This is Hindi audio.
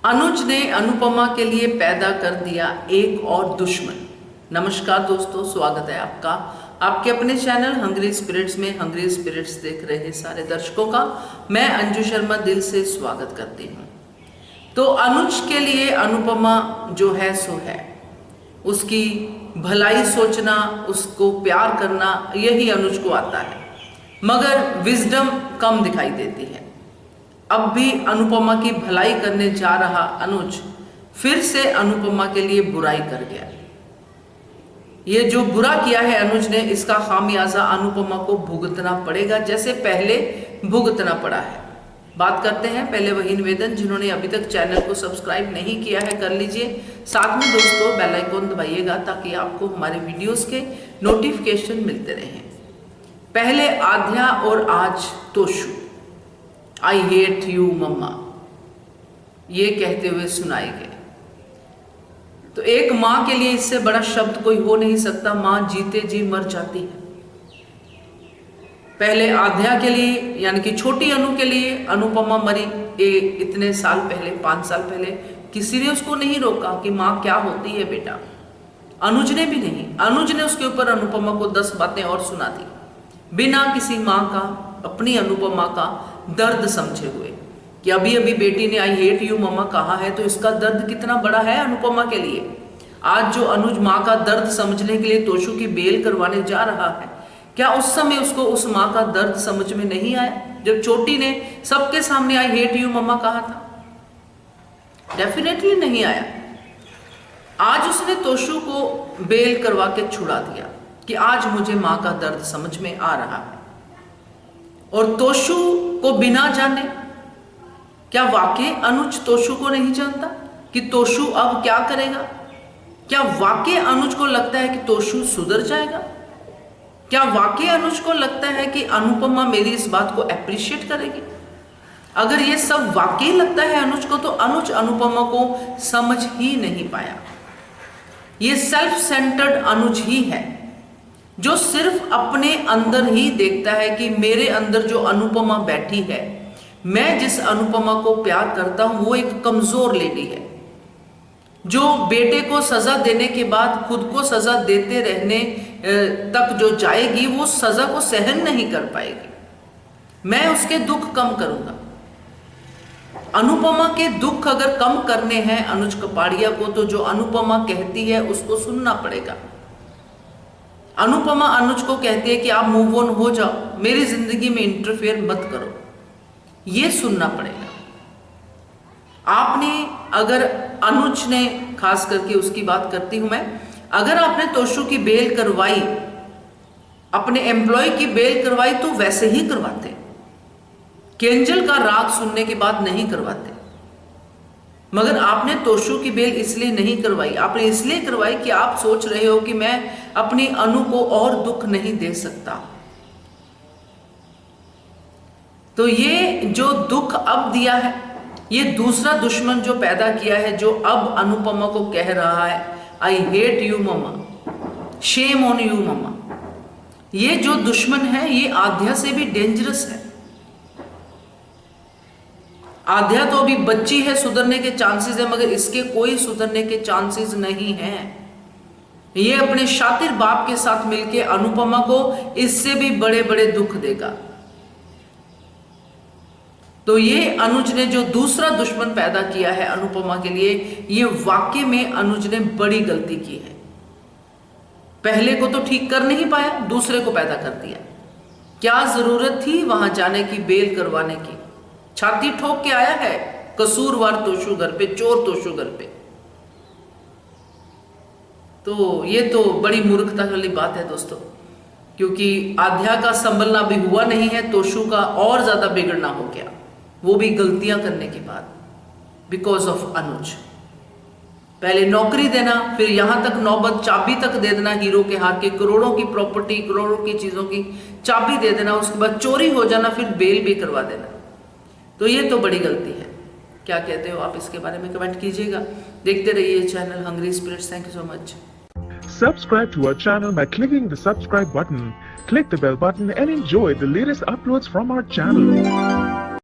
अनुज ने अनुपमा के लिए पैदा कर दिया एक और दुश्मन। नमस्कार दोस्तों, स्वागत है आपका आपके अपने चैनल हंग्री स्पिरिट्स में। हंग्री स्पिरिट्स देख रहे सारे दर्शकों का मैं अंजू शर्मा दिल से स्वागत करती हूँ। तो अनुज के लिए अनुपमा जो है सो है, उसकी भलाई सोचना, उसको प्यार करना, यही अनुज को आता है, मगर विजडम कम दिखाई देती है। अब भी अनुपमा की भलाई करने जा रहा अनुज फिर से अनुपमा के लिए बुराई कर गया। ये जो बुरा किया है अनुज ने, इसका खामियाजा अनुपमा को भुगतना पड़ेगा, जैसे पहले भुगतना पड़ा है। बात करते हैं पहले वही निवेदन, जिन्होंने अभी तक चैनल को सब्सक्राइब नहीं किया है कर लीजिए, साथ में दोस्तों बेल आइकन दबाइएगा ताकि आपको हमारे वीडियोस के नोटिफिकेशन मिलते रहें। पहले आध्या और आज तोशु आई हेट यू मम्मा ये कहते हुए सुनाए गए। तो एक मां के लिए इससे बड़ा शब्द कोई हो नहीं सकता। मां जीते जी मर जाती है। पहले आध्या के लिए यानी कि छोटी अनु के लिए अनुपमा मरी इतने साल पहले, 5 साल पहले। किसी ने उसको नहीं रोका कि मां क्या होती है बेटा, अनुज ने भी नहीं। अनुज ने उसके ऊपर अनुपमा को 10 बातें और सुना दी, बिना किसी मां का, अपनी अनुपमा का दर्द समझे हुए कि अभी अभी बेटी ने आई हेट यू मम्मा कहा है, तो इसका दर्द कितना बड़ा है अनुपमा के लिए। आज जो अनुज माँ का दर्द समझने के लिए तोशु की बेल करवाने जा रहा है, क्या उस समय उसको उस माँ का दर्द समझ में नहीं आया जब छोटी ने सबके सामने आई हेट यू मम्मा कहा था? डेफिनेटली नहीं आया। आज उसने तोशु को बेल करवा के छुड़ा दिया कि आज मुझे माँ का दर्द समझ में आ रहा है। और तोशु को बिना जाने, क्या वाकई अनुज तोशु को नहीं जानता कि तोशु अब क्या करेगा? क्या वाकई अनुज को लगता है कि तोशु सुधर जाएगा? क्या वाकई अनुज को लगता है कि अनुपमा मेरी इस बात को अप्रिशिएट करेगी? अगर ये सब वाकई लगता है अनुज को, तो अनुज अनुपमा को समझ ही नहीं पाया। ये सेल्फ सेंटर्ड अनुज ही है जो सिर्फ अपने अंदर ही देखता है कि मेरे अंदर जो अनुपमा बैठी है, मैं जिस अनुपमा को प्यार करता हूं, वो एक कमजोर लेडी है जो बेटे को सजा देने के बाद खुद को सजा देते रहने तक जो जाएगी, वो सजा को सहन नहीं कर पाएगी। मैं उसके दुख कम करूंगा। अनुपमा के दुख अगर कम करने हैं अनुज कपाड़िया को, तो जो अनुपमा कहती है उसको सुनना पड़ेगा। अनुपमा अनुज को कहती है कि आप मूव ऑन हो जाओ, मेरी जिंदगी में इंटरफेयर मत करो, ये सुनना पड़ेगा। आपने अगर अनुज ने, खास करके उसकी बात करती हूं मैं, अगर आपने तोशु की बेल करवाई, अपने एम्प्लॉय की बेल करवाई, तो वैसे ही करवाते, केंजल का राग सुनने के बाद नहीं करवाते। मगर आपने तोशु की बेल इसलिए नहीं करवाई, आपने इसलिए करवाई कि आप सोच रहे हो कि मैं अपनी अनु को और दुख नहीं दे सकता। तो ये जो दुख अब दिया है, ये दूसरा दुश्मन जो पैदा किया है, जो अब अनुपमा को कह रहा है I hate you mamma, shame on you mamma. ये जो दुश्मन है ये आध्या से भी डेंजरस है। आध्या तो अभी बच्ची है, सुधरने के चांसेस है, मगर इसके कोई सुधरने के चांसेस नहीं हैं। ये अपने शातिर बाप के साथ मिलके अनुपमा को इससे भी बड़े बड़े दुख देगा। तो ये अनुज ने जो दूसरा दुश्मन पैदा किया है अनुपमा के लिए, ये वाकई में अनुज ने बड़ी गलती की है। पहले को तो ठीक कर नहीं पाया, दूसरे को पैदा कर दिया। क्या जरूरत थी वहां जाने की, बेल करवाने की? छाती ठोक के आया है कसूरवार तोशु घर पे, चोर तोशु घर पे। तो ये तो बड़ी मूर्खता वाली बात है दोस्तों, क्योंकि आध्या का संभलना भी हुआ नहीं है, तोशु का और ज्यादा बिगड़ना हो गया, वो भी गलतियां करने के बाद, बिकॉज ऑफ अनुज। पहले नौकरी देना, फिर यहां तक नौबत चाबी तक दे देना हीरो के हाथ की, करोड़ों की प्रॉपर्टी, करोड़ों की चीजों की चाबी दे देना, उसके बाद चोरी हो जाना, फिर बेल भी करवा देना। तो ये तो बड़ी गलती है। क्या कहते हो आप इसके बारे में कमेंट कीजिएगा। देखते रहिए channel Hungry Spirits. Thank you so much. Subscribe to our channel by clicking the subscribe button. Click the bell button and enjoy the latest uploads from our channel.